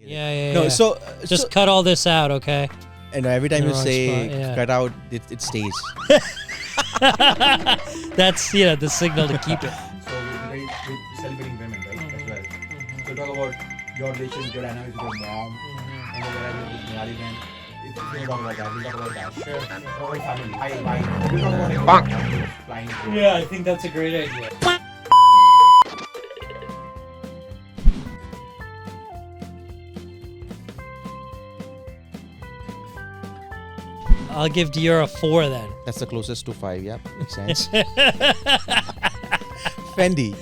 No, yeah. Just cut all this out, okay? and every time In you the wrong say spot, yeah. cut out, it stays. That's the signal to keep it. So we're celebrating women, right? As well. So talk about your relationship, your dynamics with your mom, and then what I did with Nirali then. If you talk about that, we'll talk about that. Sure. Or family. Why? We'll talk about it. Flying. Yeah, I think that's a great idea. I'll give Dior a 4 then. That's the closest to 5. Yeah, makes sense. Fendi.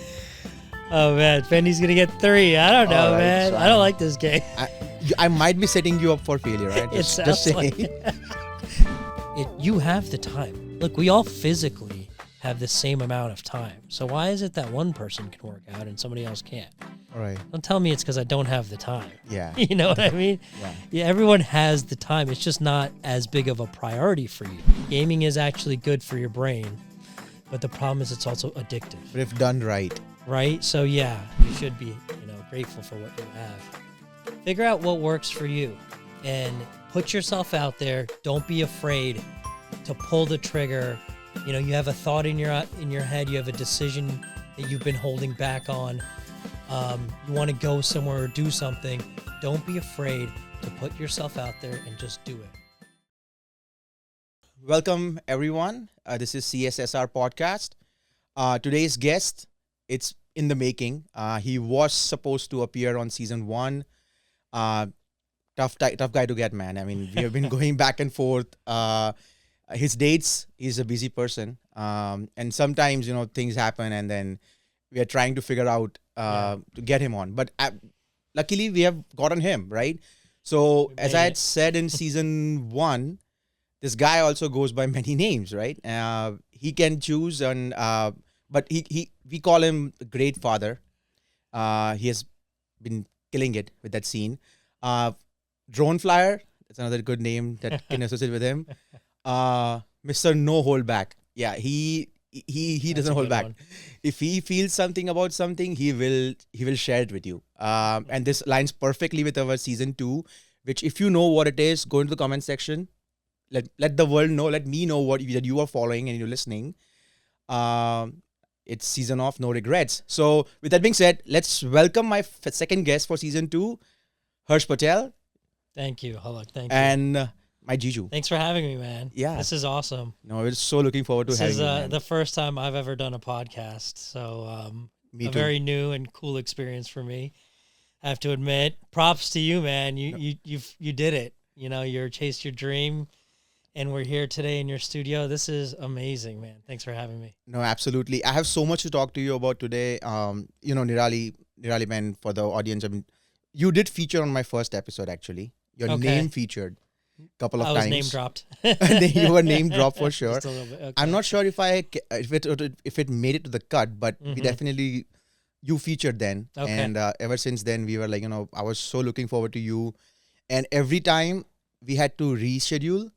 Oh man, Fendi's gonna get 3. I don't know, Alright, man. so I don't like this game. I might be setting you up for failure, right? It sounds like you have the time. Look, we all physically have the same amount of time. So why is it that one person can work out and somebody else can't? All right. Don't tell me it's because I don't have the time. Yeah. You know what I mean? Yeah. Everyone has the time. It's just not as big of a priority for you. Gaming is actually good for your brain, but the problem is it's also addictive. But if done right. Right? So yeah, you should be, grateful for what you have. Figure out what works for you and put yourself out there. Don't be afraid to pull the trigger. You have a thought in your head, you have a decision that you've been holding back on. You want to go somewhere or do something. Don't be afraid to put yourself out there and just do it. Welcome, everyone. This is CSSR Podcast. Today's guest, it's in the making. He was supposed to appear on season 1. Tough guy to get, man. I mean, we have been going back and forth. His dates, he's a busy person. And sometimes, things happen and then we are trying to figure out to get him on. But luckily, we have gotten him, right? So, as I had said in season 1, this guy also goes by many names, right? He can choose, but we call him the Great Father. He has been killing it with that scene. Drone Flyer, that's another good name that can associate with him. Mr. No Hold Back. Yeah, he doesn't hold back. One. If he feels something about something, he will share it with you. And this aligns perfectly with our season 2, which if you know what it is, go into the comment section. Let the world know. Let me know that you are following and you're listening. It's season of No Regrets. So with that being said, let's welcome my second guest for season 2, Hersh Patel. Thank you, Halak. Thank you. And my Jiju. Thanks for having me, man. Yeah. This is awesome. No, we're so looking forward to having you, man. This is the first time I've ever done a podcast. So me too. Very new and cool experience for me. I have to admit, props to you, man. You did it. You chased your dream. And we're here today in your studio. This is amazing, man. Thanks for having me. No, absolutely. I have so much to talk to you about today. Nirali, man, for the audience. I mean, you did feature on my first episode, actually. Your name featured a couple of times. I was name dropped. You were name dropped for sure. Just a little bit. Okay. I'm not sure if it made it to the cut, but we definitely, you featured then. Okay. And ever since then, we were like, I was so looking forward to you. And every time we had to reschedule,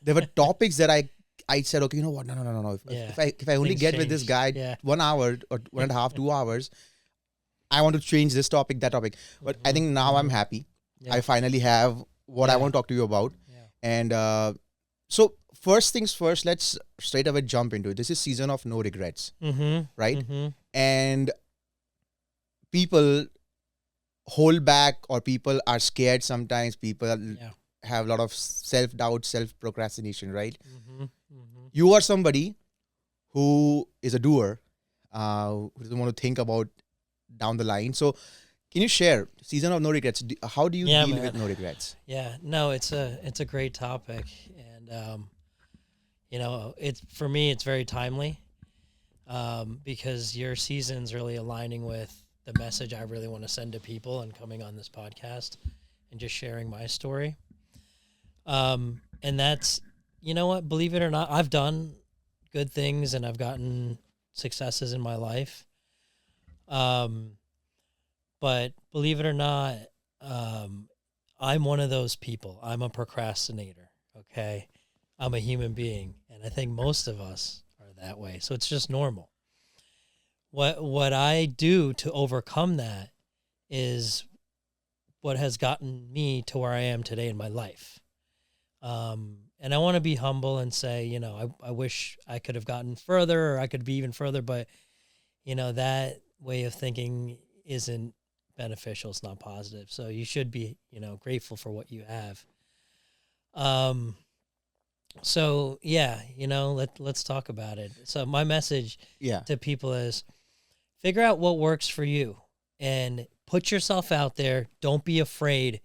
there were topics that I said, okay, you know what? No. If I only get with this guy 1 hour or 1.5, 2 hours, I want to change this topic, that topic. But I think now I'm happy. I finally have what I want to talk to you about. And so first things first, let's straight away jump into it. This is season of No Regrets, right? Mm-hmm. And people hold back or people are scared sometimes. People have a lot of self-doubt, self-procrastination, right? You are somebody who is a doer, who doesn't want to think about down the line. So can you share season of No Regrets? How do you deal with no regrets? Yeah, no, it's a great topic. And, it's for me, it's very timely because your season's really aligning with the message I really want to send to people and coming on this podcast and just sharing my story. And that's, believe it or not, I've done good things and I've gotten successes in my life. But believe it or not, I'm one of those people. I'm a procrastinator. Okay. I'm a human being. And I think most of us are that way. So it's just normal. What I do to overcome that is what has gotten me to where I am today in my life. And I want to be humble and say, you know, I wish I could have gotten further, or I could be even further, but you know, that way of thinking isn't beneficial. It's not positive. So you should be, you know, grateful for what you have. So yeah, you know, let's talk about it. So my message Yeah. to people is figure out what works for you and put yourself out there. Don't be afraid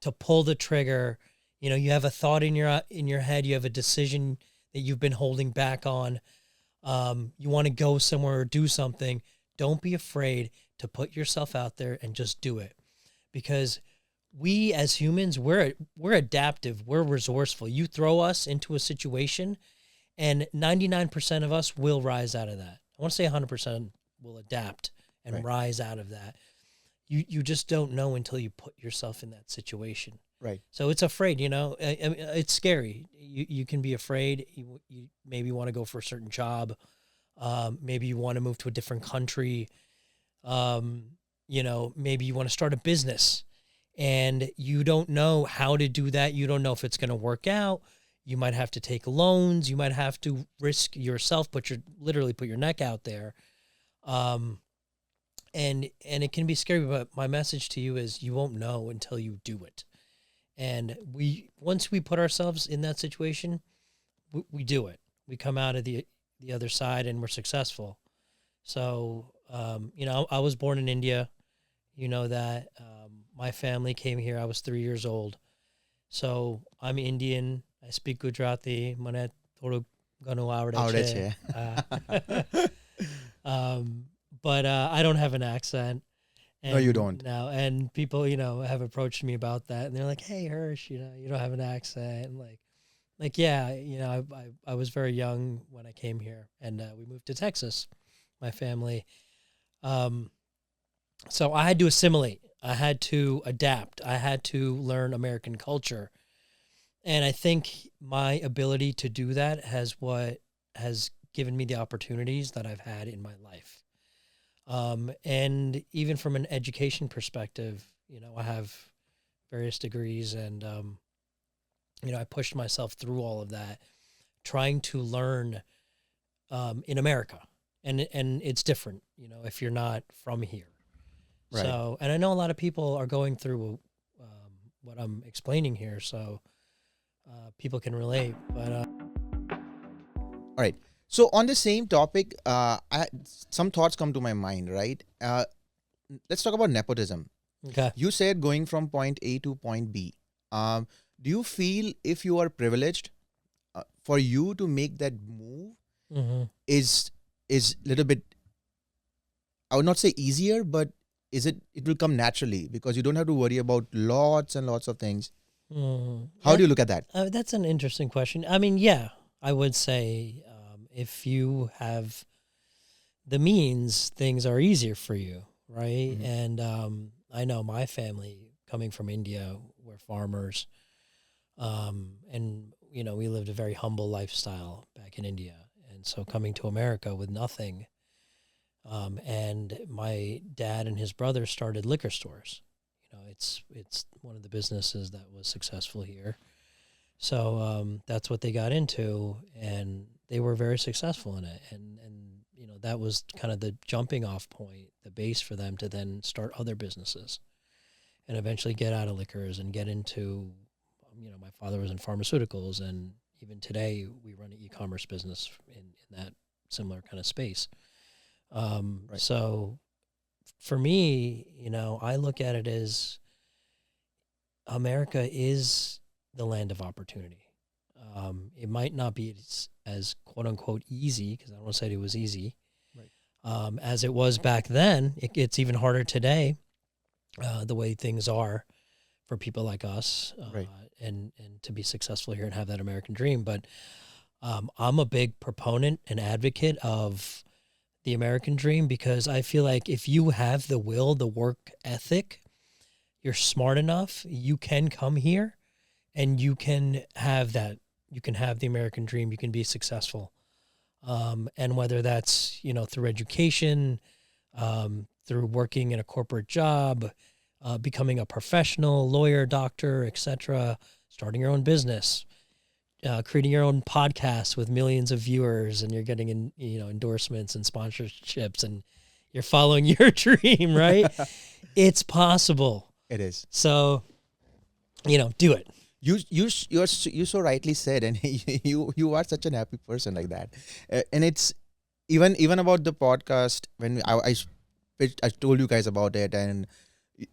to pull the trigger. You know, you have a thought in your head, you have a decision that you've been holding back on. You want to go somewhere or do something. Don't be afraid to put yourself out there and just do it. Because we as humans, we're adaptive, we're resourceful. You throw us into a situation and 99% of us will rise out of that. I want to say 100% will adapt and Right. rise out of that. You just don't know until you put yourself in that situation. Right. So it's afraid, you know, I mean, it's scary. You can be afraid. You maybe want to go for a certain job. Maybe you want to move to a different country. You know, maybe you want to start a business and you don't know how to do that. You don't know if it's going to work out. You might have to take loans. You might have to risk yourself, literally put your neck out there. And it can be scary, but my message to you is you won't know until you do it. And once we put ourselves in that situation, we do it. We come out of the other side and we're successful. So, you know, I was born in India. You know that. My family came here. I was 3 years old. So I'm Indian. I speak Gujarati. Mane thodu ganu avde Avde છે. But I don't have an accent. No, you don't. No, and people, you know, have approached me about that, and they're like, "Hey, Hersh, you know, you don't have an accent." And like, yeah, you know, I was very young when I came here, and we moved to Texas, my family. So I had to assimilate. I had to adapt. I had to learn American culture, and I think my ability to do that has given me the opportunities that I've had in my life. And even from an education perspective, you know, I have various degrees and, you know, I pushed myself through all of that, trying to learn, in America. And it's different, you know, if you're not from here. Right. So, and I know a lot of people are going through, what I'm explaining here. So, people can relate, but, All right. So on the same topic, some thoughts come to my mind, right? Let's talk about nepotism. okay. You said going from point A to point B. Do you feel if you are privileged, for you to make that move Mm-hmm. is little bit, I would not say easier, but it will come naturally because you don't have to worry about lots and lots of things. Mm-hmm. How do you look at that? That's an interesting question. I mean, yeah, I would say if you have the means, things are easier for you, right? Mhm. And I know my family coming from India, we're farmers, and you know we lived a very humble lifestyle back in India, and so coming to America with nothing, and my dad and his brother started liquor stores. You know, it's one of the businesses that was successful here. So that's what they got into, and they were very successful in it. And you know that was kind of the jumping off point, the base for them to then start other businesses, and eventually get out of liquors and get into, you know, my father was in pharmaceuticals, and even today we run an e-commerce business in that similar kind of space. Right. So for me, you know, I look at it as America is the land of opportunity. It might not be as quote unquote easy, because I don't want to say it was easy, Right. as it was back then. It's even harder today, the way things are for people like us, Right. and to be successful here and have that American dream. But I'm a big proponent and advocate of the American dream, because I feel like if you have the will, the work ethic, you're smart enough, you can come here and you can have that. You can have the American dream. You can be successful. And whether that's, you know, through education, through working in a corporate job, becoming a professional lawyer, doctor, etc., starting your own business, creating your own podcast with millions of viewers, and you're getting endorsements and sponsorships, and you're following your dream, right? It's possible. It is. So, do it. You so rightly said, and you are such an happy person like that, and it's even about the podcast when I told you guys about it, and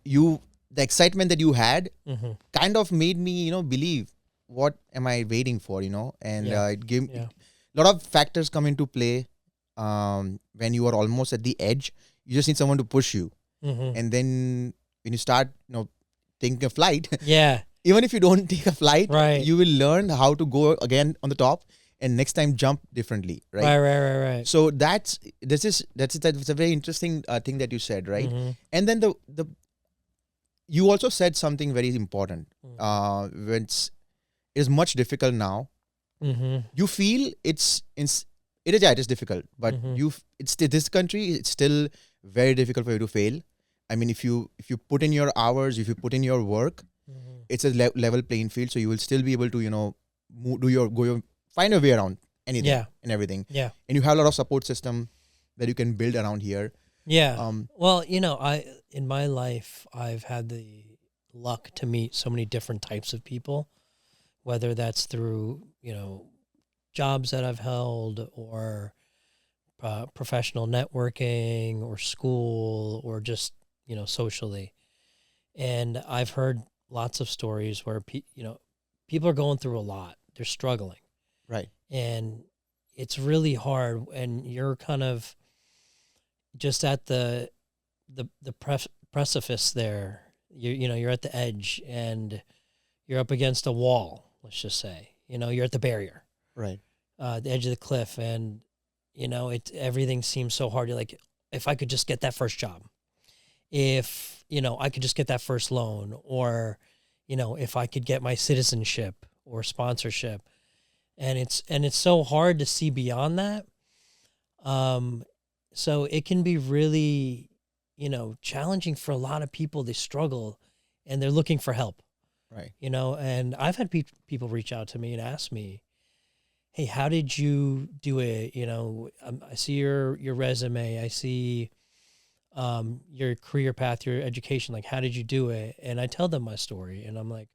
the excitement that you had Mm-hmm. kind of made me believe what am I waiting for, and Yeah. it gave Yeah. a lot of factors come into play. When you are almost at the edge, you just need someone to push you, Mm-hmm. and then when you start taking a flight, Yeah. even if you don't take a flight, Right. you will learn how to go again on the top, and next time jump differently, right? Right. So that's a very interesting thing that you said, right? Mm-hmm. And then the you also said something very important. Mm-hmm. When it is much difficult now, Mm-hmm. you feel it is difficult, but Mm-hmm. it's this country, it's still very difficult for you to fail. I mean, if you put in your hours, if you put in your work, Mm-hmm. it's a level playing field, so you will still be able to find a way around anything Yeah. and everything, Yeah. and you have a lot of support system that you can build around here. Yeah. Well, in my life, I've had the luck to meet so many different types of people, whether that's through, jobs that I've held, or professional networking, or school, or just, socially. And I've heard lots of stories where, people are going through a lot. They're struggling. Right. And it's really hard, and you're kind of just at the precipice there. You're at the edge, and you're up against a wall. Let's just say, you're at the barrier, Right. the edge of the cliff, and everything seems so hard. You're like, if I could just get that first job, if I could just get that first loan, or if I could get my citizenship or sponsorship, and it's so hard to see beyond that. So it can be really, challenging for a lot of people. They struggle, and they're looking for help. Right. And I've had people reach out to me and ask me, "Hey, how did you do it? I see your resume. I see your career path, your education. Like, how did you do it?" And I tell them my story, and I'm like,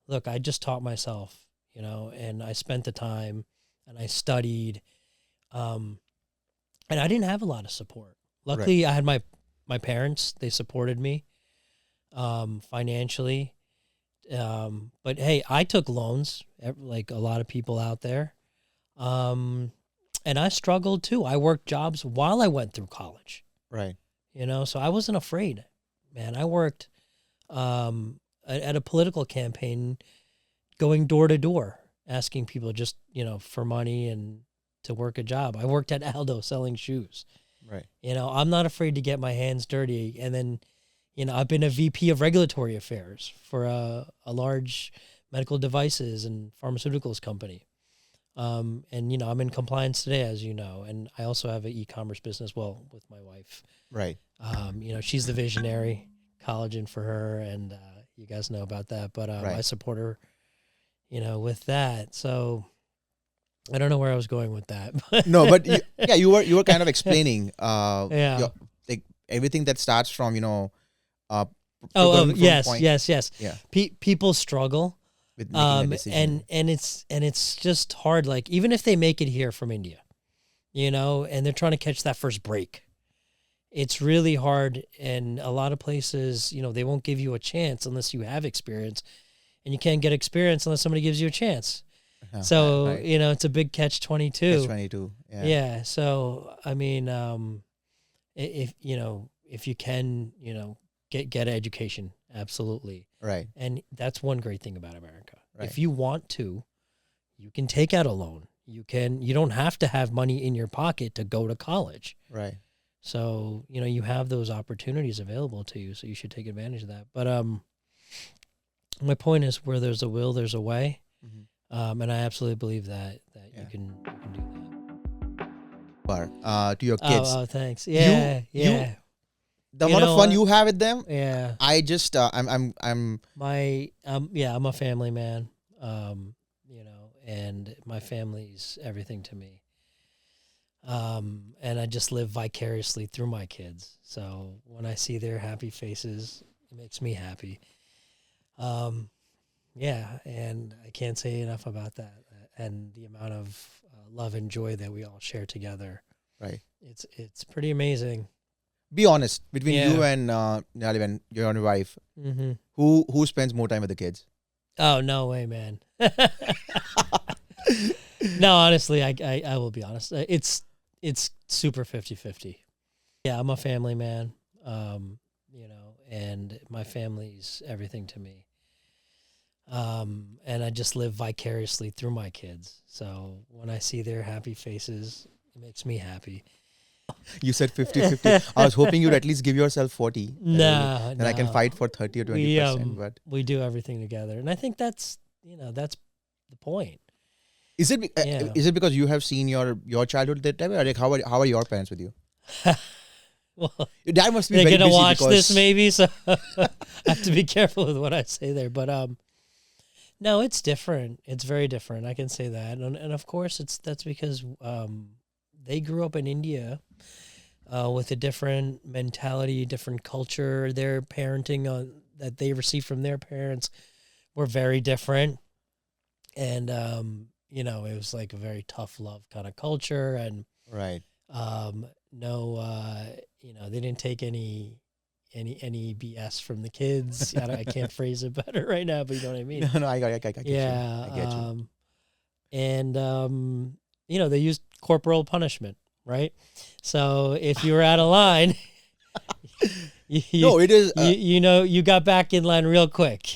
"Look, I just taught myself, and I spent the time, and I studied, and I didn't have a lot of support. Luckily, I had my parents. They supported me financially." But hey, I took loans like a lot of people out there. And I struggled too. I worked jobs while I went through college, Right. so I wasn't afraid, man. I worked at a political campaign, going door to door, asking people just, for money and to work a job. I worked at Aldo selling shoes. Right. I'm not afraid to get my hands dirty. And then, I've been a VP of regulatory affairs for a large medical devices and pharmaceuticals company. And, I'm in compliance today, as you know, and I also have an e-commerce business, with my wife. Right. She's the visionary, collagen for her, and you guys know about that, but I support her, with that. So I don't know where I was going with that. No, but you were kind of explaining Yeah. like everything that starts from Yes. Yeah. People struggle, With making a decision. and it's just hard. Like, even if they make it here from India, and they're trying to catch that first break, it's really hard. And a lot of places, they won't give you a chance unless you have experience, and you can't get experience unless somebody gives you a chance. So, right. it's a big catch-22. Catch-22. Yeah. Yeah. So, I mean, if you can, get education, absolutely. Right. And that's one great thing about America. Right. If you want to, you can take out a loan. You don't have to have money in your pocket to go to college. Right. So, you have those opportunities available to you, so you should take advantage of that. But my point is, where there's a will, there's a way. Mm-hmm. And I absolutely believe that Yeah. you can do that. To your kids. Oh, thanks. Yeah. You- the You amount of know fun what? you have with them, Yeah. I just I'm I'm a family man. And my family's everything to me. And I just live vicariously through my kids. So when I see their happy faces, it makes me happy. Yeah, and I can't say enough about that. And the amount of love and joy that we all share together. right. It's pretty amazing. Be honest, between you Yeah. and Naliban, your own wife, Mm-hmm. who spends more time with the kids? Oh, no way, man. No, honestly, I will be honest. It's super 50-50. Yeah, I'm a family man. And my family's everything to me. And I just live vicariously through my kids. So when I see their happy faces, it makes me happy. You said 50-50. I was hoping you'd at least give yourself 40. No, Then I can no. fight for 30 or 20%. But We do everything together, and I think that's the point. is it Yeah. is it because you have seen your childhood that time? Or like how are your parents with you? Well, Your dad must be they're very gonna busy watch this because maybe, so I have to be careful with what I say there. But no, it's different. It's very different. I can say that, and of course that's because they grew up in India. With a different mentality, different culture. Their parenting that they received from their parents were very different. And, it was like a very tough love kind of culture. And right. they didn't take any BS from the kids. I can't phrase it better right now, but you know what I mean? No, I get you. Yeah. I get you. And they used corporal punishment, right? So if you were out of line, No, it is. you got back in line real quick.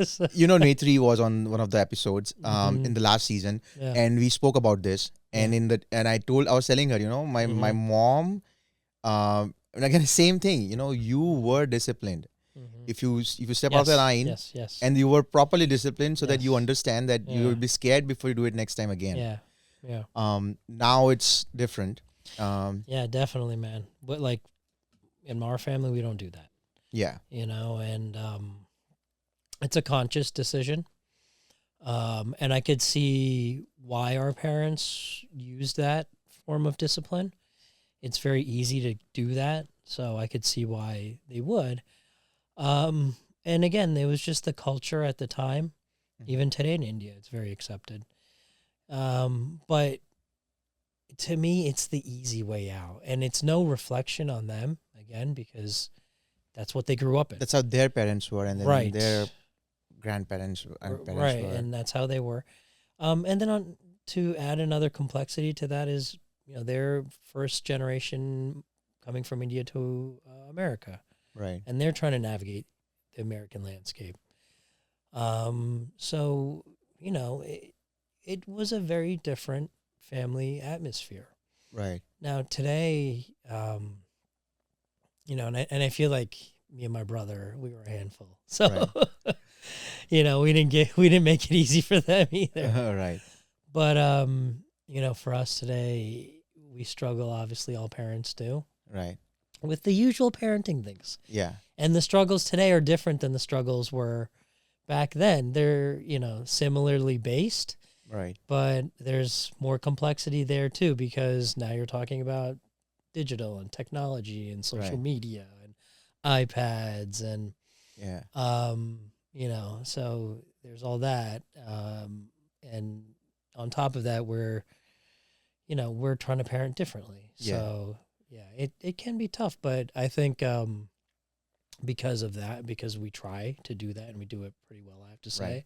So, Netri was on one of the episodes Mhm. in the last season, yeah. and we spoke about this. And I was telling her, my Mhm. mom, and again same thing. You were disciplined. Mhm. If you step off the line, Yes. and you were properly disciplined, so that you Yes. understand that you Yeah. will be scared before you do it next time again. Yeah. Now it's different. Yeah, definitely, man. But like in our family, we don't do that, Yeah. and it's a conscious decision. And I could see why our parents use that form of discipline. It's very easy to do that, so I could see why they would. And again, it was just the culture at the time. Mhm. Even today in India, it's very accepted. But to me, it's the easy way out, and it's no reflection on them again because that's what they grew up in. That's how their parents were, and then Right. their grandparents and parents Right, were. and that's how they were. And then to add another complexity to that is, their first generation coming from India to America, Right. and they're trying to navigate the American landscape. So it was a very different family atmosphere. Right. Now today, and I feel like me and my brother, we were a handful. So, we didn't make it easy for them either. Right. But for us today, we struggle. Obviously, all parents do Right. with the usual parenting things. Yeah. And the struggles today are different than the struggles were back then. They're similarly based. Right. But there's more complexity there too, because now you're talking about digital and technology and social Right. media and iPads and Yeah. so there's all that. And on top of that, we're trying to parent differently. Yeah. So yeah, it can be tough, but I think because of that, because we try to do that and we do it pretty well, I have to say.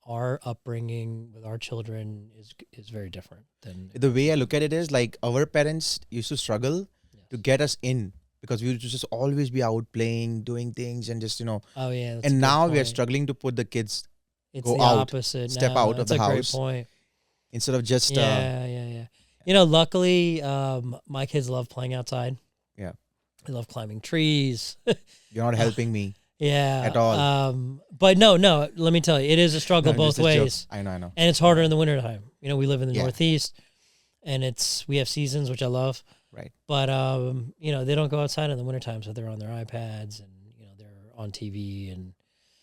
Our upbringing with our children is very different than The way I look at it is like our parents used to struggle to get us in because we used to just always be out playing, doing things, and just Oh yeah, that's a and good now we are point. struggling to put the kids It's go the out, opposite. step now. out of That's the a great house point. instead of just Yeah. Luckily, my kids love playing outside. Yeah. They love climbing trees. you're not helping me. Yeah. At all. But no. Let me tell you, it is a struggle No, both just a joke. ways, I know. and it's harder in the wintertime. We live in the Yeah. Northeast. and we have seasons, which I love. Right. But they don't go outside in the wintertime, so they're on their iPads and they're on TV and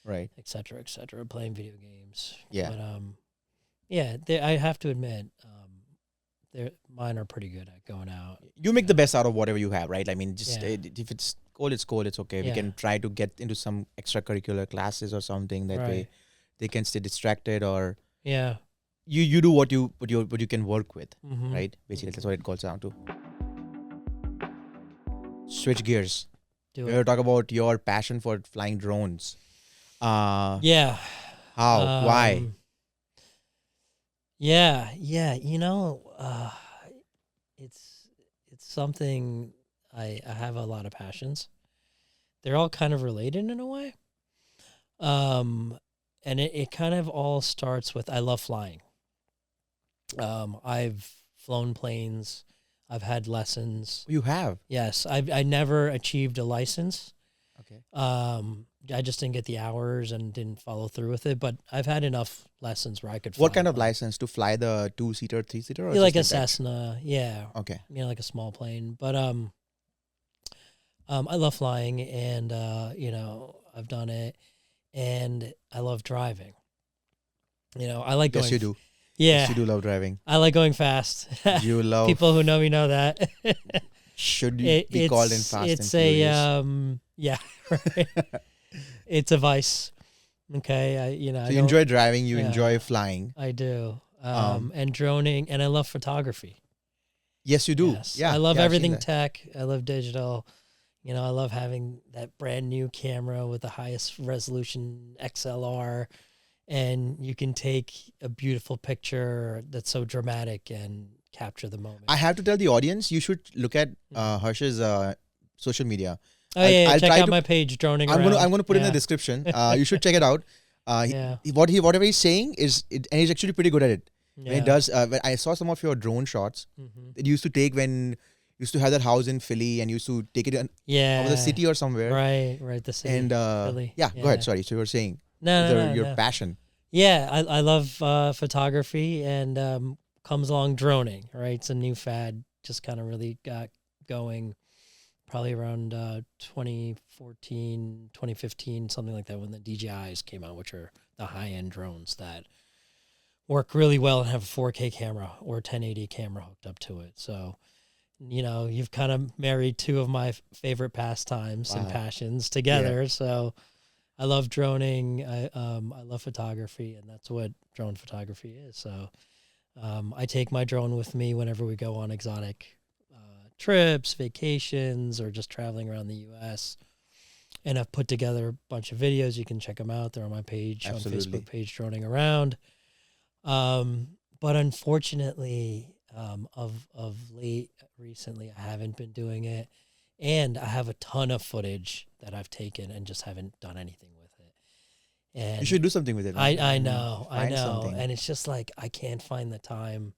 Right. et cetera, playing video games. Yeah. But I have to admit, mine are pretty good at going out. You make the best out of whatever you have, right? I mean, just Yeah. if it's cold, it's cold. It's okay. We Yeah. can try to get into some extracurricular classes or something that way Right. they can stay distracted, or Yeah. you do what you can work with, Mm-hmm. right? Basically, that's what it goes down to. Switch gears. Do We're it. going to talk about your passion for flying drones. Yeah. How? Why? Yeah. It's something I have a lot of passions. They're all kind of related in a way. And it kind of all starts with I love flying. I've flown planes. I've had lessons. You have. Yes, I never achieved a license. Okay. I just didn't get the hours and didn't follow through with it. But I've had enough lessons where I could fly. What kind of one. license to fly the 2-seater, 3-seater? Or Like a just that? Cessna, yeah. Okay. Like a small plane. But I love flying, and I've done it, and I love driving. I like going. Yes, you do. Yeah, Yes, you do love driving. I like going fast. You love. People who know me know that. Should be called in Fast and It's Furious. yeah, right. It's a vice. Okay, So you enjoy driving. You yeah. enjoy flying. I do. And droning, and I love photography. Yes, you do. Yes. Yeah, I love yeah, I've seen everything that. tech. I love digital. I love having that brand new camera with the highest resolution XLR, and you can take a beautiful picture that's so dramatic and capture the moment. I have to tell the audience, you should look at Hersh's social media. I'll check try out to- my page, droning I'm around. gonna put it in the Yeah. description. You should check it out. Yeah. Whatever he's saying and he's actually pretty good at it. When Yeah. it does, when I saw some of your drone shots. Mhm. It used to take when you used to have that house in Philly and used to take it Yeah. over the city or somewhere. Right. The city. And Philly. yeah, go ahead. Sorry. So you were saying No, your no. passion. Yeah, I love photography, and comes along droning, right? It's a new fad, just kind of really got going probably around 2014, 2015, something like that, when the DJIs came out, which are the high-end drones that work really well and have a 4K camera or 1080 camera hooked up to it. So, you've kind of married two of my favorite pastimes and Wow. passions together. So I love droning. I love photography, and that's what drone photography is. So I take my drone with me whenever we go on exotic trips, vacations, or just traveling around the U.S. And I've put together a bunch of videos. You can check them out. They're on my page, Absolutely. on Facebook page, Droning Around. But unfortunately, of late recently, I haven't been doing it. And I have a ton of footage that I've taken and just haven't done anything with it. And You should do something with it. I man. know, Find something. and it's just like I can't find the time.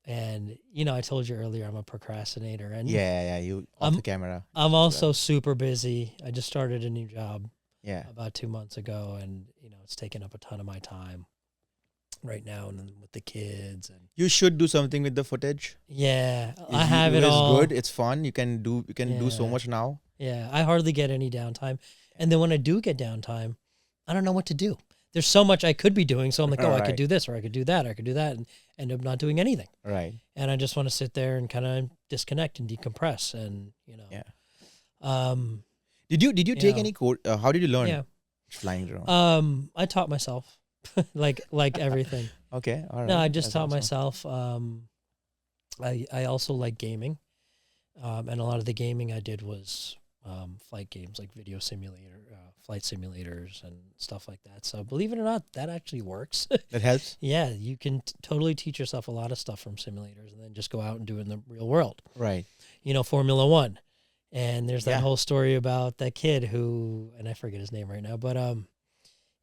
And I told you earlier I'm a procrastinator, and Yeah. You off the camera. I'm also super busy. I just started a new job Yeah. about 2 months ago, and it's taken up a ton of my time right now, and then with the kids, and You should do something with the footage. yeah, I have it It's all. good. It's fun. You can do so Yeah. much now. Yeah, I hardly get any downtime. And then when I do get downtime, I don't know what to do. There's so much I could be doing. So I'm like, I Right. could do this, or I could do that, or I could do that, and end up not doing anything. Right. And I just want to sit there and kind of disconnect and decompress. And, Yeah. um, Did you take Yeah. any course? How did you learn yeah, flying drone? I taught myself like everything. Okay. All right. No, I just That's taught awesome. myself. I also like gaming. And a lot of the gaming I did was flight games, like video simulator, flight simulators and stuff like that. So believe it or not, that actually works. That helps. Yeah, you can totally teach yourself a lot of stuff from simulators and then just go out and do it in the real world. Right. Formula One. And there's that Yeah. whole story about that kid who, and I forget his name right now, but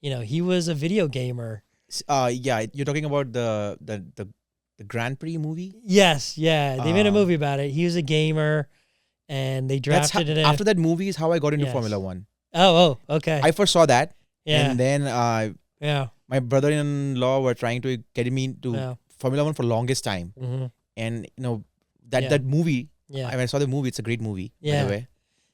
he was a video gamer. Yeah. You're talking about the Grand Prix movie. Yes, yeah. They made a Um, movie about it. He was a gamer, and they That's drafted it in. after that movie is how I got into Yes. Formula One. Oh, okay. I first saw that, Yeah, and then yeah, my brother-in-law were trying to get me to yeah. Formula One for longest time, and that movie. Yeah. I saw the movie. It's a great movie. By Yeah. the way.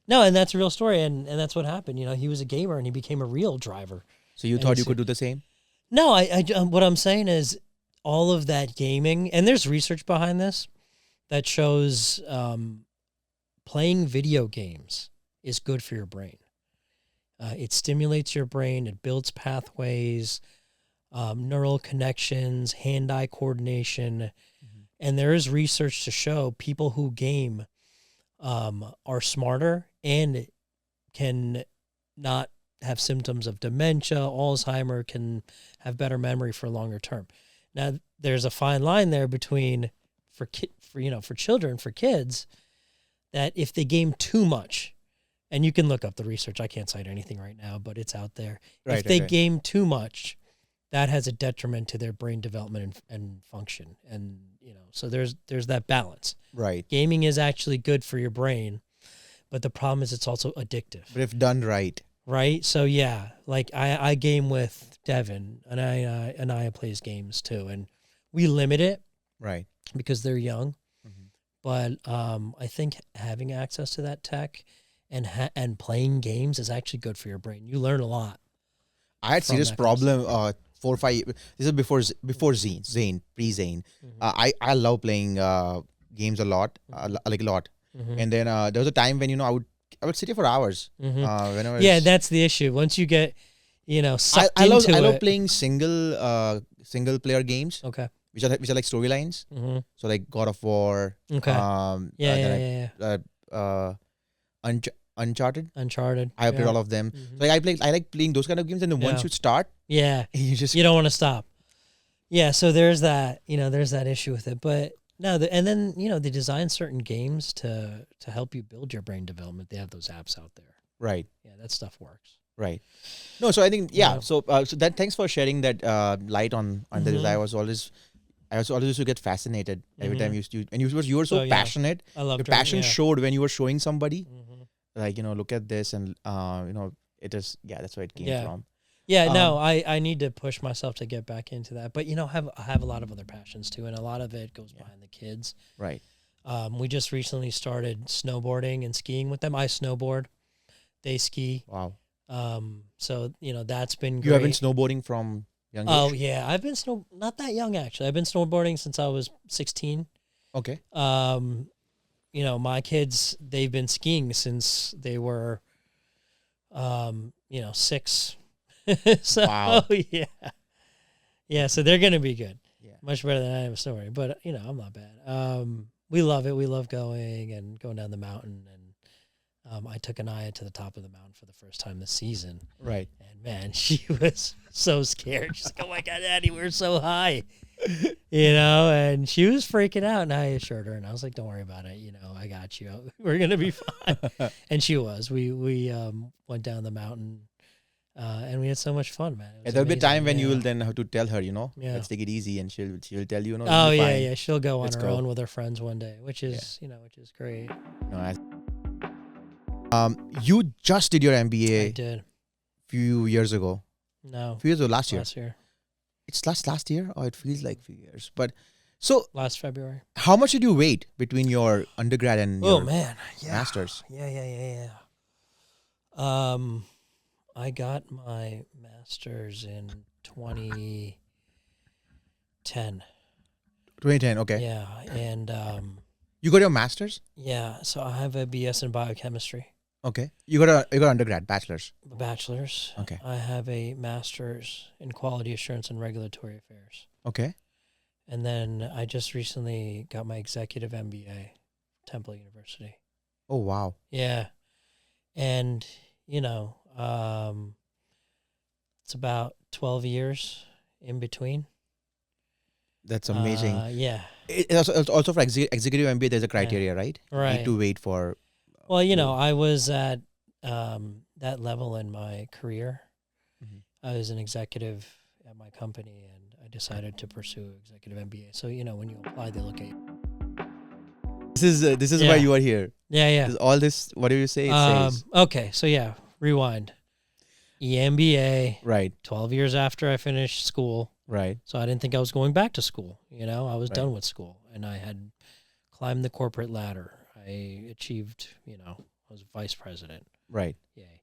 No, and that's a real story, and that's what happened. He was a gamer and he became a real driver. So you thought you could do the same? No, what I'm saying is all of that gaming, and there's research behind this that shows playing video games is good for your brain. It stimulates your brain. It builds pathways, neural connections, hand-eye coordination. And there is research to show people who game are smarter and can not have symptoms of dementia, Alzheimer, can have better memory for longer term. Now, there's a fine line there between for children, for kids, that if they game too much, and you can look up the research, I can't cite anything right now, but it's out there. If they game too much, that has a detriment to their brain development and function. And, so there's that balance. Right. Gaming is actually good for your brain, but the problem is it's also addictive. But if done right. Right. So yeah, like I game with Devin, and I plays games too, and we limit it. Right. Because they're young. But I think having access to that tech and playing games is actually good for your brain. You learn a lot. I had serious problem 4 or 5 years. This is before Zane, pre-Zane. I love playing games a lot, like a lot. And then there was a time when I would sit here for hours. Yeah, that's the issue. Once you get sucked I love into it. playing single player games. Okay. Which are like storylines. So like God of War. Okay. Uncharted. I played all of them. So like I like playing those kind of games, and then once you start, you don't want to stop. Yeah, so there's that, there's that issue with it. But no, and then they design certain games to help you build your brain development. They have those apps out there. Right. Yeah, that stuff works. Right. No, so I think So that thanks for sharing that light on this. I was always used to get fascinated every time you were so passionate. I love your passion showed when you were showing somebody. Like, look at this, and it is that's where it came from. Yeah, no, I need to push myself to get back into that. But I have a lot of other passions too, and a lot of it goes behind the kids. Right. We just recently started snowboarding and skiing with them. I snowboard, they ski. Wow. So that's been great. You have been snowboarding from young age? Oh yeah, I've been not that young actually. I've been snowboarding since I was 16. Okay. My kids, they've been skiing since they were 6. So wow. Yeah, so they're gonna be good. Yeah. Much better than I am snowboarding. But I'm not bad. We love it. We love going down the mountain, and I took Anaya to the top of the mountain for the first time this season. Right. And man, she was so scared. She's like, "Oh my God, Daddy, we're so high." And she was freaking out, and I assured her, and I was like, "Don't worry about it. I got you. We're gonna be fine." And she was. We went down the mountain, and we had so much fun, man. There'll be a time when you will then have to tell her, let's take it easy, and she'll tell you, oh yeah, fine. yeah, she'll go on her own with her friends one day, which is which is great. You just did your MBA. I did. Few years ago. No. A few years ago, last year. Last year. It's last year, or it feels like a few years. But so last February. How much did you wait between your undergrad and your master's? Yeah. I got my master's in 2010. 2010, okay. Yeah, and you got your master's? Yeah, so I have a BS in biochemistry. Okay. You got undergrad, bachelor's. Bachelor's. Okay. I have a master's in quality assurance and regulatory affairs. Okay. And then I just recently got my executive MBA, Temple University. Oh wow. Yeah. And it's about 12 years in between. That's amazing. Yeah. It's also for executive MBA, there's a criteria, right? Right. You need to wait for. Well, I was at that level in my career. I was an executive at my company, and I decided to pursue executive MBA. So when you apply, they look at you. This is why you are here. Yeah. All this, what do you say? It says. Okay, so rewind. EMBA. Right. 12 years after I finished school. Right. So I didn't think I was going back to school. You know, I was Right. done with school, and I had climbed the corporate ladder. I achieved, you know, I was vice president. Right. Yay.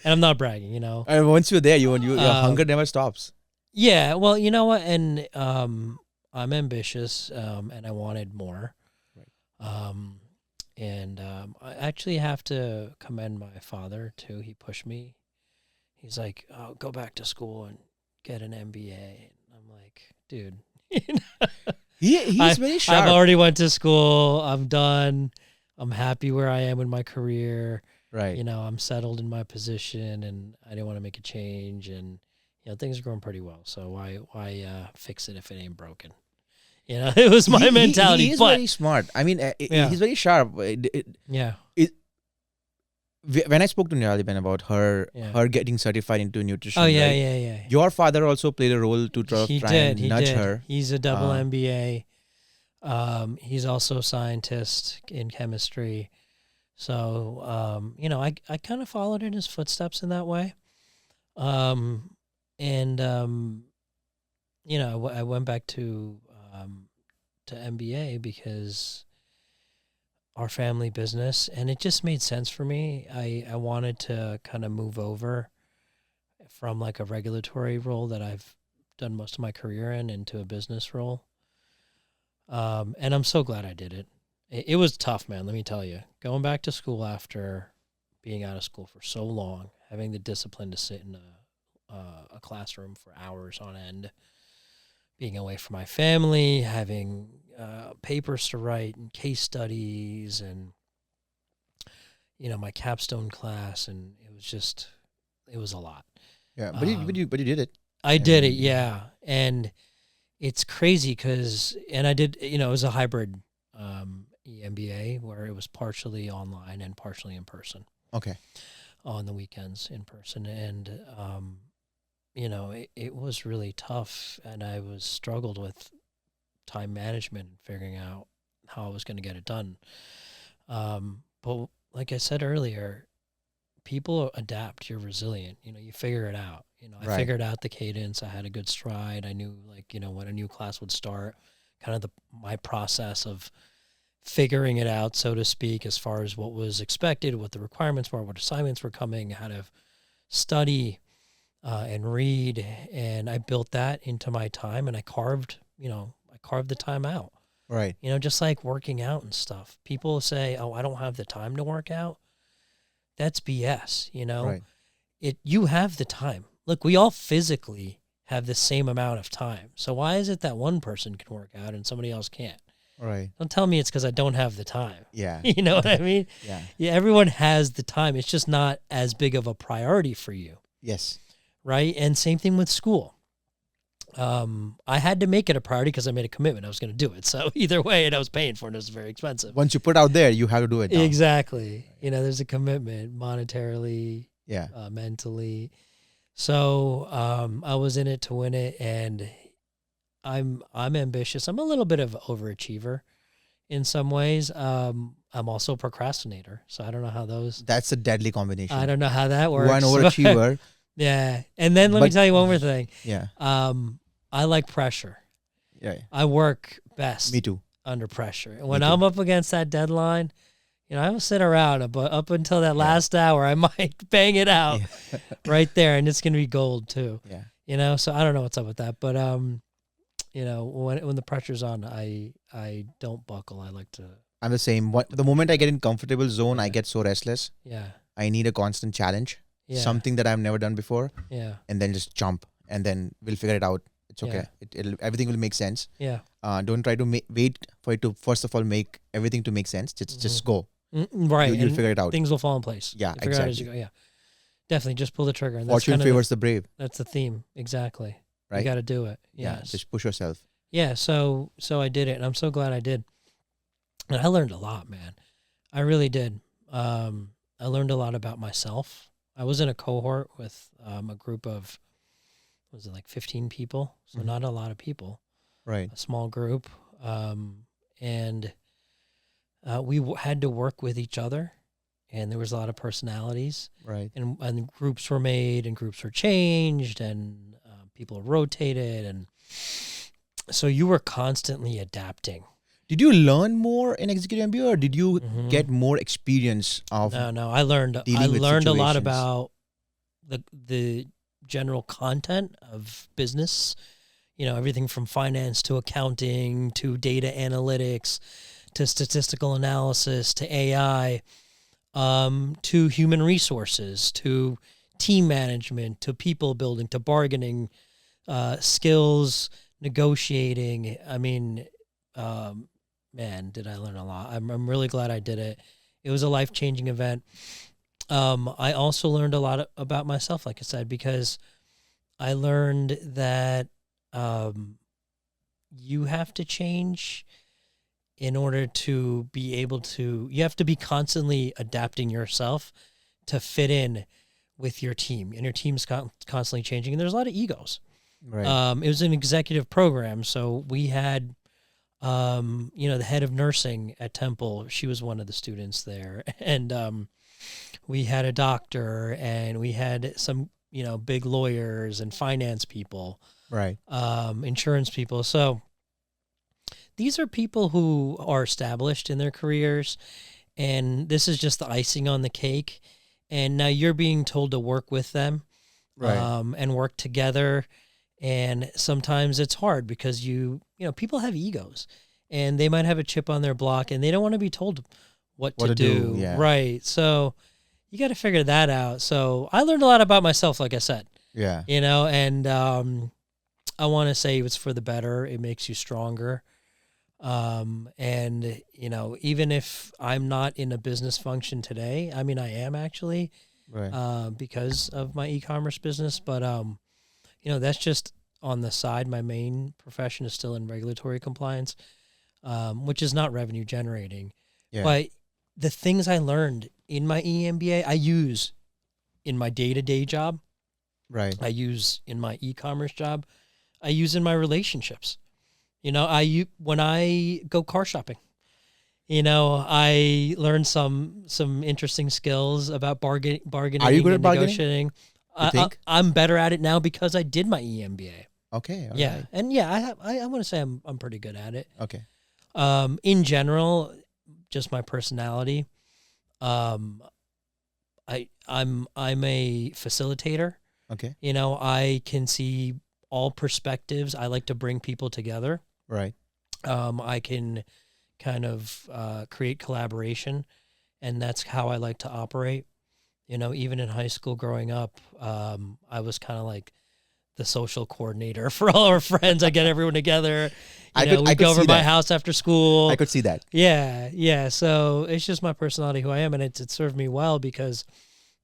And I'm not bragging, you know. And once you're there, your hunger Um, never stops. yeah, well, you know what? And I'm ambitious, and I wanted more. Right. I actually have to commend my father, too. He pushed me. He's like, "Oh, go back to school and get an MBA." And I'm like, dude, you know, He's very I've sharp. already went to school. I'm done. I'm happy where I am in my career. Right. You know, I'm settled in my position, and I didn't want to make a change. And you know, things are going pretty well. So why fix it if it ain't broken? You know, it was my mentality. He is but very smart. I mean, Yeah. he's very sharp. yeah, When I spoke to Nirali about her Yeah. her getting certified into nutrition, oh yeah, right? yeah. Your father also played a role to He try did. and He nudge did. her. He's a double Uh, MBA. He's also a scientist in chemistry. So, you know, I kind of followed in his footsteps in that way. Um, and you know, I went back to MBA because our family business, and it just made sense for me. I wanted to kind of move over from like a regulatory role that I've done most of my career in into a business role. And I'm so glad I did it. It was tough, man. Let me tell you, going back to school after being out of school for so long, having the discipline to sit in a classroom for hours on end, being away from my family, having papers to write and case studies, and you know, my capstone class, and it was a lot. yeah, but you did it. I did it, And- yeah, and it's crazy because, and I did, you know, it was a hybrid MBA where it was partially online and partially in person. Okay. On the weekends in person, and you know, it was really tough, and I was struggled with time management and figuring out how I was going to get it done. But like I said earlier, people adapt. You're resilient. You know, you figure it out. You know, I Right. figured out the cadence. I had a good stride. I knew, like, you know, when a new class would start, kind of my process of figuring it out, so to speak, as far as what was expected, what the requirements were, what assignments were coming, how to study and read. And I built that into my time, and I carved the time out. Right. You know, just like working out and stuff. People say, "Oh, I don't have the time to work out." That's BS, you know? Right. You have the time. Look, we all physically have the same amount of time. So why is it that one person can work out and somebody else can't? Right. Don't tell me it's because I don't have the time. Yeah. You know what I mean? Yeah. Yeah, everyone has the time. It's just not as big of a priority for you, Yes. right? And same thing with school. I had to make it a priority because I made a commitment. I was going to do it. So either way, and I was paying for it. And it was very expensive. Once you put out there, you have to do it. Now. Exactly. You know, there's a commitment monetarily, Yeah. mentally. So I was in it to win it, and I'm ambitious. I'm a little bit of an overachiever in some ways. I'm also a procrastinator, so I don't know how those. That's a deadly combination. I don't know how that works. One overachiever. Yeah, and then let me But- tell you one more thing. Yeah. I like pressure. Yeah. I work best Me too. under pressure. And when too. I'm up against that deadline, you know, I will sit around, but up until that last hour, I might bang it out Yeah. right there, and it's gonna be gold too. Yeah. You know, so I don't know what's up with that, but you know, when the pressure's on, I don't buckle. I like to, I'm the same. The moment I get in comfortable zone, I Yeah. get so restless. yeah, I need a constant challenge, yeah, something that I've never done before, yeah, and then just jump, and then we'll figure it out. It's okay. Yeah. Everything will make sense. yeah. Don't try to wait for it to first of all make everything to make sense. Just go. Right, You'll and figure it out. things will fall in place. Yeah, You figure it out as you exactly. go. Yeah, definitely, just pull the trigger. And that's Fortune kind of favors the brave, that's the theme. Exactly. right? You got to do it. Yeah. Yes. Just push yourself. Yeah, so I did it, and I'm so glad I did. And I learned a lot, man. I really did. I learned a lot about myself. I was in a cohort with a group of, was it like 15 people? So Mhm. not a lot of people, Right. a small group. And we had to work with each other, and there was a lot of personalities, Right. and groups were made and groups were changed, and people rotated, and so you were constantly adapting. Did you learn more in Executive MBA, or did you Mhm. get more experience of? No. I learned dealing with a lot situations? about the general content of business. Everything from finance to accounting to data analytics to statistical analysis to AI, to human resources, to team management, to people building, to bargaining, skills, negotiating. I mean, man, did I learn a lot. I'm really glad I did it. It was a life-changing event. I also learned a lot about myself, like I said, because I learned that you have to change in order to be able to, you have to be constantly adapting yourself to fit in with your team, and your team's constantly changing, and there's a lot of egos. Right. It was an executive program, so we had, the head of nursing at Temple. She was one of the students there, and we had a doctor, and we had some, big lawyers and finance people, Right. insurance people. So these are people who are established in their careers, and this is just the icing on the cake. And now you're being told to work with them, Right. and work together. And sometimes it's hard because people have egos, and they might have a chip on their block, and they don't want to be told what to do. Yeah. Right. So you got to figure that out. So I learned a lot about myself, like I said, Yeah. and I want to say it's for the better. It makes you stronger. And even if I'm not in a business function today, I mean, I am actually, Right. because of my e-commerce business, but, that's just on the side. My main profession is still in regulatory compliance, which is not revenue generating, Yeah. but the things I learned in my EMBA, I use in my day-to-day job. Right. I use in my e-commerce job. I use in my relationships. When I go car shopping, I learned some interesting skills about bargaining. Are you good at and bargaining? negotiating. You think? I'm better at it now because I did my EMBA. Okay. All Yeah, right. and yeah, I want to say I'm pretty good at it. Okay. In general, just my personality. I'm a facilitator. Okay. I can see all perspectives. I like to bring people together. Right. I can kind of create collaboration, and that's how I like to operate. Even in high school growing up, I was kind of like the social coordinator for all our friends. I get everyone together. I could We'd go over see to my that. house after school. I could see that. Yeah. So it's just my personality, who I am, and it served me well because,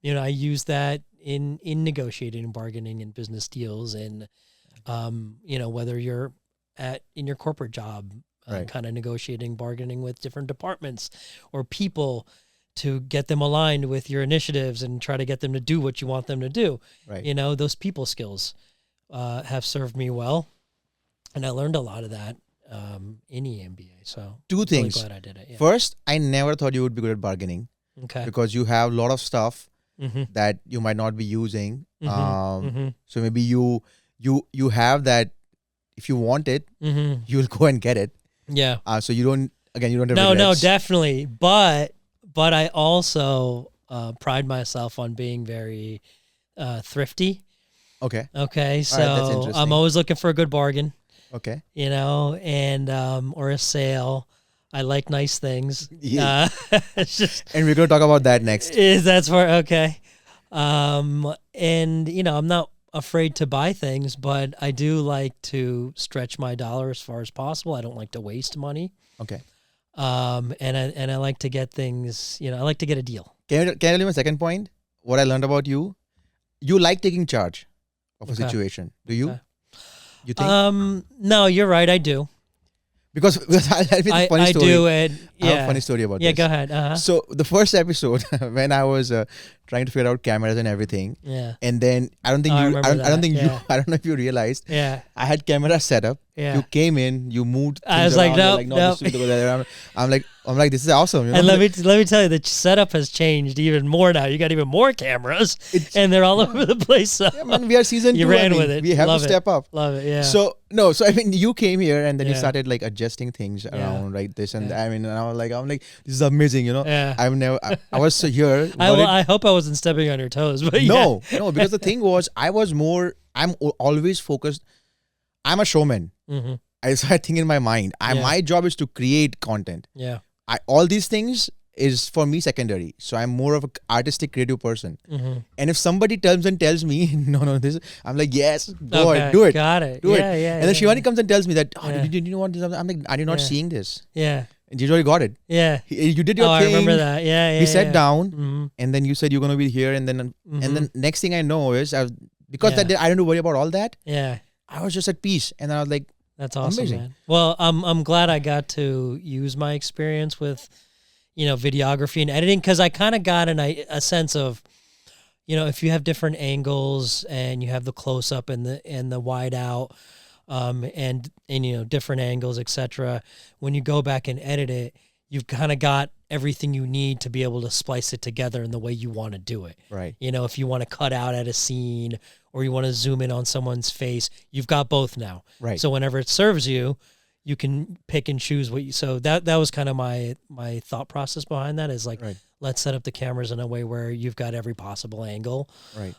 I use that in negotiating and bargaining and business deals, and whether you're in your corporate job, Right. kind of negotiating, bargaining with different departments or people to get them aligned with your initiatives and try to get them to do what you want them to do. Right. Those people skills have served me well, and I learned a lot of that in EMBA. So Two things. Really glad I did it. Yeah. First, I never thought you would be good at bargaining Okay. because you have a lot of stuff Mm-hmm. that you might not be using. Mm-hmm. So maybe you have that. If you want it, Mm-hmm. you'll go and get it. Yeah. So you don't have No, regrets. definitely. But I also pride myself on being very thrifty. Okay. Okay, so that's interesting. I'm always looking for a good bargain, Okay. and or a sale. I like nice things. Yeah. It's just And we're going to talk about that next. that's where okay. And I'm not afraid to buy things, but I do like to stretch my dollar as far as possible. I don't like to waste money. Okay. And I like to get things. I like to get a deal. Can I tell you my second point? What I learned about you? You like taking charge of a Okay. situation. Do you? Okay. You think? No, you're right. I do. Because I'll tell you a funny I story. do it. I have Yeah. a funny story about Yeah, this. go ahead. Uh-huh. So the first episode, when I was trying to figure out cameras and everything. Yeah. And then I don't think I you. remember I don't that, think you. yeah. I don't know if you realized. Yeah. I had camera set up. Yeah. You came in. You moved. I things was like, around, you're nope, like, no, nope. this is the way that I'm like, this is awesome. You know? And let me tell you, the setup has changed even more now. You got even more cameras, and they're all over the place. So Yeah, man, we are season 2. you ran with it. We have Love to it. step up. Love it. Yeah. So I mean, you came here and then you Yeah. started like adjusting things around, right? This and Yeah. I mean, and I'm like, this is amazing, you know. Yeah. I've never. I was here. I hope I wasn't stepping on your toes, but No, because the thing was, I'm always focused. I'm a showman. Mm-hmm. I think in my mind, my job is to create content. Yeah. All these things is for me secondary. So I'm more of an artistic, creative person. Mm-hmm. And if somebody tells me, no, this, I'm like, yes, go ahead, do it. Got it. Do it. Yeah. And then Shivani comes and tells me that, Yeah. did you want this? I'm like, are you not seeing this? Yeah. And you already got it. Yeah. You did your Oh, thing. I remember that. Yeah. We sat down, Mm-hmm. and then you said you're gonna be here, and then next thing I know is because Yeah. I didn't worry about all that. Yeah. I was just at peace, and then I was like, That's awesome, amazing. man. Well, I'm glad I got to use my experience with, videography and editing, because I kind of got a sense of, if you have different angles and you have the close up and the wide out, and different angles, etc. When you go back and edit it, you've kind of got everything you need to be able to splice it together in the way you want to do it. right, If you want to cut out at a scene or you want to zoom in on someone's face, you've got both now. right. So whenever it serves you, you can pick and choose what you. So that was kind of my thought process behind that, is like, Right. let's set up the cameras in a way where you've got every possible angle. Right.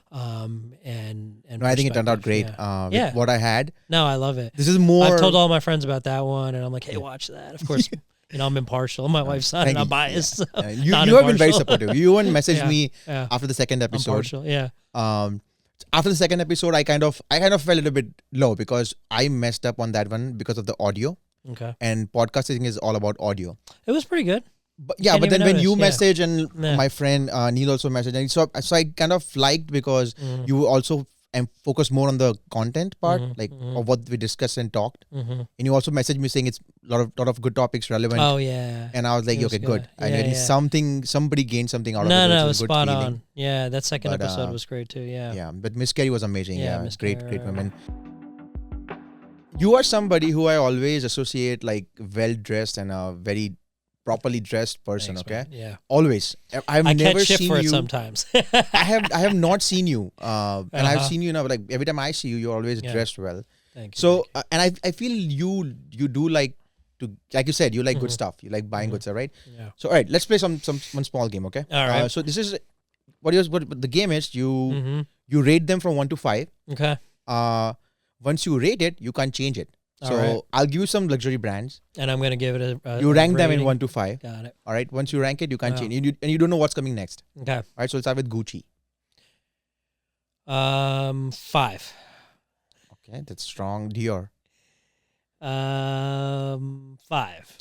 And No, I think it turned out great. Yeah. With what I had. No, I love it. This is more. I've told all my friends about that one, and I'm like, hey, watch that. Of course, I'm impartial. My wife's not, Thank and I'm you. biased. So You not have been very impartial. supportive. You even messaged Yeah, me yeah. after the second episode. Impartial. Yeah. After the second episode, I kind of felt a little bit low because I messed up on that one because of the audio, Okay. and podcasting is all about audio. It was pretty good. But yeah, Can't but then even when you notice, message and Yeah. my friend Neil also messaged, and so I kind of liked because Mhm. you also focus more on the content part, Mhm, like mhm. of what we discussed and talked. Mm-hmm. And you also messaged me saying it's a lot of good topics relevant. Oh yeah. And I was like, It was okay, good. good. And Yeah, at least yeah. somebody gained something out of No, it. no, which it is was a good spot feeling. on. Yeah, that second But, episode was great too. Yeah. Yeah, but Miss Carey was amazing. Yeah, Yeah, Miss great Carey, right. woman. You are somebody who I always associate like well dressed and a very properly dressed person. Thanks, okay, man. Yeah. always. I've I never catch shit seen for it you. sometimes. I have not seen you. And I've Uh-huh. seen you now. Like every time I see you, you're always Yeah. dressed well. Thank you. So and I feel you do like to, like you said, you like good Mhm. stuff. You like buying good stuff, right? yeah. So all right, let's play one small game. Okay. All right. So this is what the game is. Mm-hmm. You rate them from 1 to 5. Okay. Once you rate it, you can't change it. All So right. I'll give you some luxury brands. And I'm gonna give it a You rank them in rating. 1 to 5. Got it. All right. Once you rank it, you can't Wow. change it. And you don't know what's coming next. Okay. All right. So let's start with Gucci. 5. Okay, that's strong. Dior. 5.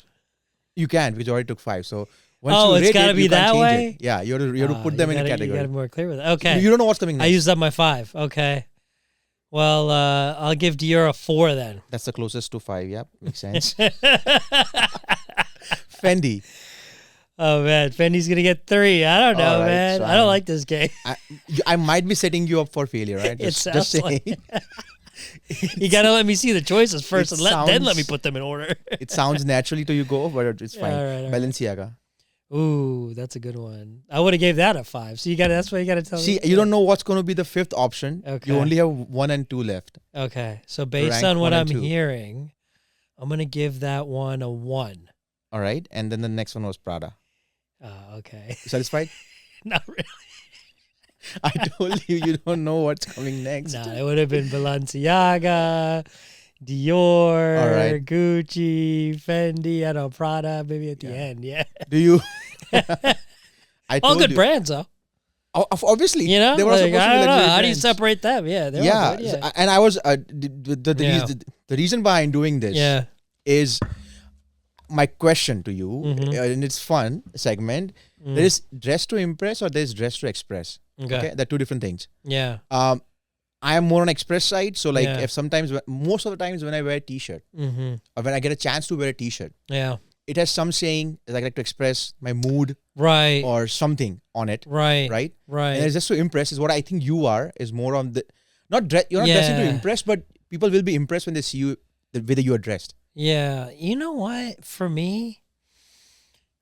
You can, because you already took 5. So once Oh, you it's rate gotta it, be you can't that change way? it. Yeah, you have to put them in a You category. gotta be more clear with that. Okay. You don't know what's coming next. I used up my 5. Okay. Well, I'll give Dior a 4 then. That's the closest to 5. Yep, makes sense. Fendi. Oh man, Fendi's gonna get 3. I don't know, All right, man. so I don't like this game. I might be setting you up for failure, right? It Just sounds saying. like You gotta let me see the choices first, It and then let me sounds- put them in order. It sounds naturally to you go, but it's fine. All right. Balenciaga. Ooh, that's a good one. I would have gave that a 5. So that's why you gotta tell See, me. you don't know what's going to be the 5th option. Okay. You only have 1 and 2 left. Okay, so based Rank on what 1 I'm and 2. hearing, I'm gonna give that one a 1. All right. And then the next one was Prada. Oh, okay. You satisfied? Not really. I told you don't know what's coming next. No, it would have been Balenciaga, Dior, All right. Gucci, Fendi, I don't know, Prada, maybe at the Yeah. end. Yeah. Do you? I All told good you. brands, though. Obviously. You know? They were Like, supposed to I be don't know. luxury How do you brands. separate them? Yeah. They're all Yeah. good, yeah. And I was, the Yeah. reason behind doing this Yeah. is my question to you, Mhm. and it's fun segment. Mm. There is dress to impress or there is dress to express. Okay. Okay. They're two different things. Yeah. I am more on express side. So like Yeah. if sometimes, most of the times when I wear a t-shirt Mm-hmm. or when I get a chance to wear a t-shirt, Yeah. it has some saying, like I like to express my mood Right. or something on it, Right. right? Right. And it's just to impress is what I think you are, is more on the, not dress, you're not dressing to Yeah. impress, but people will be impressed when they see you, the way that you are dressed. Yeah. You know what? For me,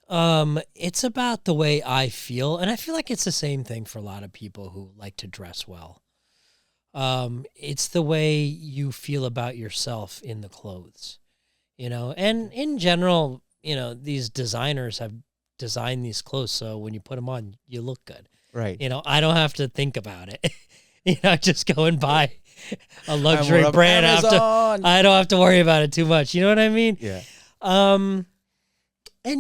it's about the way I feel, and I feel like it's the same thing for a lot of people who like to dress well. It's the way you feel about yourself in the clothes, and in general, these designers have designed these clothes so when you put them on, you look good. Right. I don't have to think about it. Just go and buy a I'm luxury more of brand. Amazon. I don't have to worry about it too much. You know what I mean? Yeah. And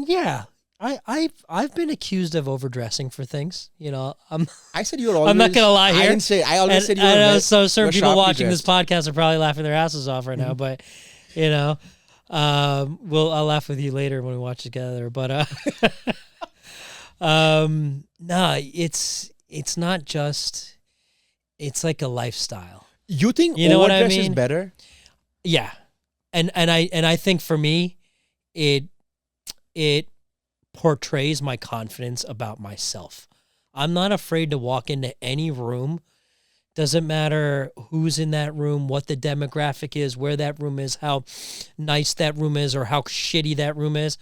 yeah, I've been accused of overdressing for things. I said you're always. I'm not gonna lie here. I didn't say. I always said you were. I know so certain you're people sharply watching dressed. this podcast are probably laughing their asses off right now, but I'll laugh with you later when we watch together. But no, it's not just. It's like a lifestyle. You think You know what I overdress is mean? better? Yeah, and I think for me, it portrays my confidence about myself. I'm not afraid to walk into any room. Doesn't matter who's in that room, what the demographic is, where that room is, how nice that room is, or how shitty that room is.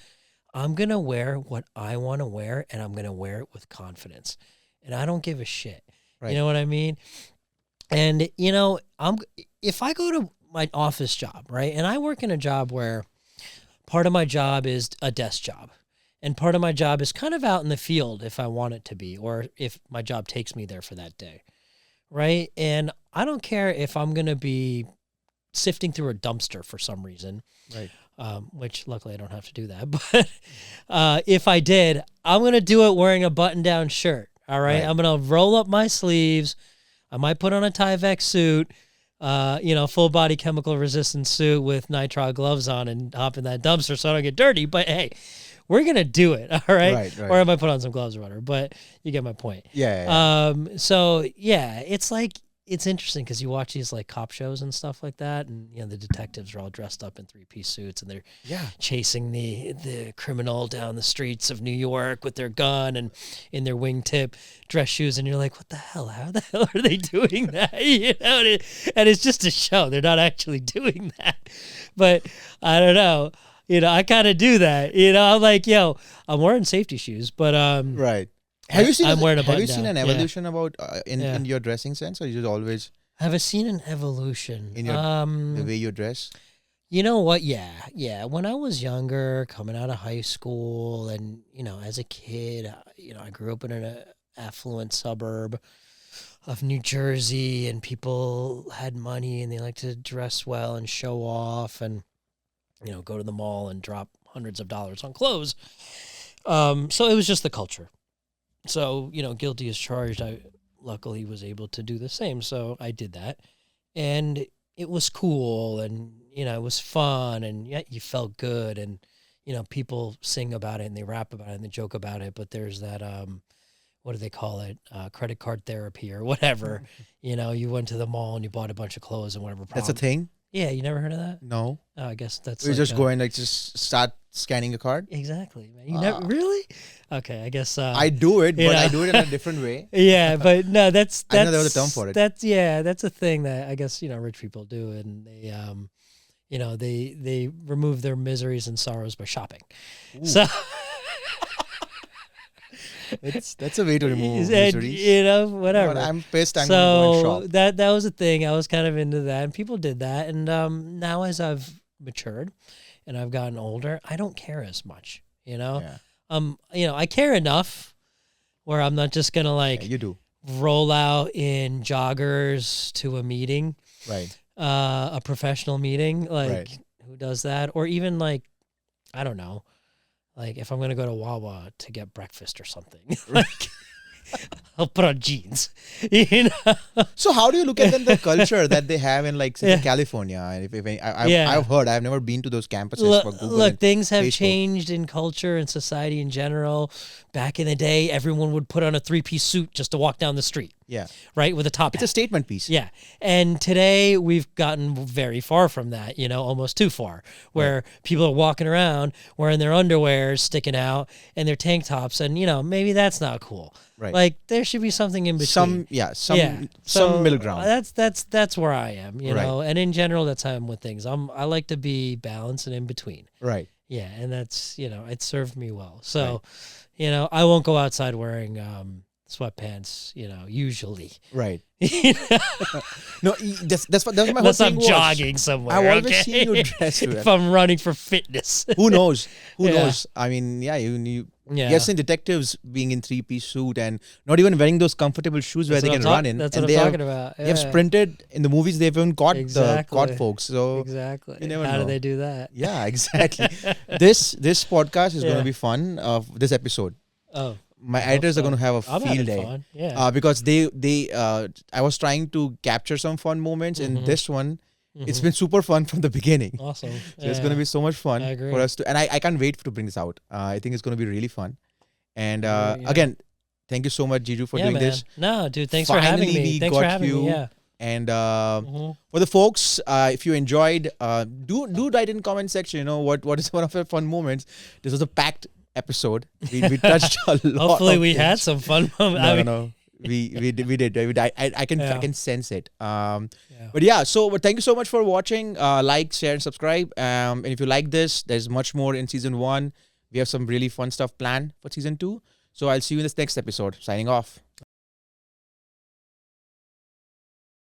I'm going to wear what I want to wear, and I'm going to wear it with confidence. And I don't give a shit. Right. You know what I mean? And, if I go to my office job, right, and I work in a job where part of my job is a desk job, and part of my job is kind of out in the field if I want it to be, or if my job takes me there for that day, right? And I don't care if I'm going to be sifting through a dumpster for some reason, Right. which luckily I don't have to do that. But if I did, I'm going to do it wearing a button-down shirt, all right? Right. I'm going to roll up my sleeves. I might put on a Tyvek suit, full body chemical resistant suit with nitrile gloves on and hop in that dumpster so I don't get dirty. But hey, we're going to do it. All right? Right. Or I might put on some gloves or whatever, but you get my point. Yeah. So yeah, it's like, it's interesting because you watch these like cop shows and stuff like that. And, the detectives are all dressed up in 3-piece suits and they're chasing the criminal down the streets of New York with their gun and in their wingtip dress shoes. And you're like, what the hell? How the hell are they doing that? And it's just a show. They're not actually doing that. But I don't know. I kind of do that. I'm like, I'm wearing safety shoes, but Right. Have you seen? I'm wearing a have you button seen down. an evolution about in Yeah. your dressing sense, or you just always have I seen an evolution in your the way you dress? You know what? Yeah. When I was younger, coming out of high school, and as a kid, I grew up in an affluent suburb of New Jersey, and people had money and they like to dress well and show off, and go to the mall and drop hundreds of dollars on clothes. So it was just the culture. So guilty as charged. I luckily was able to do the same, so I did that, and it was cool, and it was fun, and yet you felt good, and people sing about it and they rap about it and they joke about it, but there's that what do they call it, credit card therapy or whatever. You went to the mall and you bought a bunch of clothes and whatever. That's a thing. Yeah, you never heard of that? No. Oh, I guess that's You like just go and just start scanning a card. exactly, man. You never really? Okay, I guess I do it, but know. I do it in a different way. Yeah, but no, that's I know there was a term for it. That's a thing that I guess rich people do, and they they remove their miseries and sorrows by shopping. Ooh. So That's a way to remove and, miseries. whatever. But I'm pissed. I'm going to So shop. that was a thing. I was kind of into that, and people did that. And now as I've matured and I've gotten older, I don't care as much. Yeah. I care enough where I'm not just gonna Yeah, you do. roll out in joggers to a meeting, Right. a professional meeting. Like, Right. who does that? Or even like, I don't know, like if I'm gonna go to Wawa to get breakfast or something, like I'll put on jeans. So how do you look at then the culture that they have in say, Yeah. California? Yeah. I've heard. I've never been to those campuses for Google. Look, and things have Facebook. changed in culture and society in general. Back in the day, everyone would put on a 3-piece suit just to walk down the street. Yeah. right? With a top It's a hat. statement piece. Yeah. And today we've gotten very far from that, almost too far, where people are walking around wearing their underwear sticking out and their tank tops. And, maybe that's not cool. Right. Like there should be something in between. Some So middle ground. That's where I am, Right. and in general, that's how I'm with things. I like to be balanced and in between. Right. Yeah. And that's, it served me well. So, I won't go outside wearing, sweatpants, usually. Right. No, that's my whole Unless thing I'm was. jogging somewhere. I've always okay? seen you dress well. If I'm running for fitness. Who knows? Who Yeah. knows? I mean, you Yeah. Yes, in detectives being in 3-piece suit and not even wearing those comfortable shoes where That's they what can I'm run in. That's and what they I'm have, talking about. they have Yeah. sprinted in the movies. They've even caught Exactly. the folks. So Exactly. you never How do know. they do that? yeah, exactly. This podcast is going Yeah. to be fun. This episode, Oh, my I hope editors are so. going to have a I'm field having day. fun. Yeah. Because I was trying to capture some fun moments in Mhm. this one. It's Mhm. been super fun from the beginning. Awesome. So it's going to be so much fun I agree. for us to, and I can't wait to bring this out. I think it's going to be really fun. And I agree, yeah. again, thank you so much, Jiju, for yeah, doing man. this. No, dude, thanks for having Finally, me. we Thanks for got having you. me. Yeah. And Mhm. for the folks, if you enjoyed, do write in comment section. What is one of your fun moments? This was a packed episode. We touched a lot. Hopefully, of we things. had some fun moments. No. We did. I can Yeah. I can sense it. Yeah. But yeah. So, but thank you so much for watching. Like, share, and subscribe. And if you like this, there's much more in season 1. We have some really fun stuff planned for season 2. So I'll see you in this next episode. Signing off.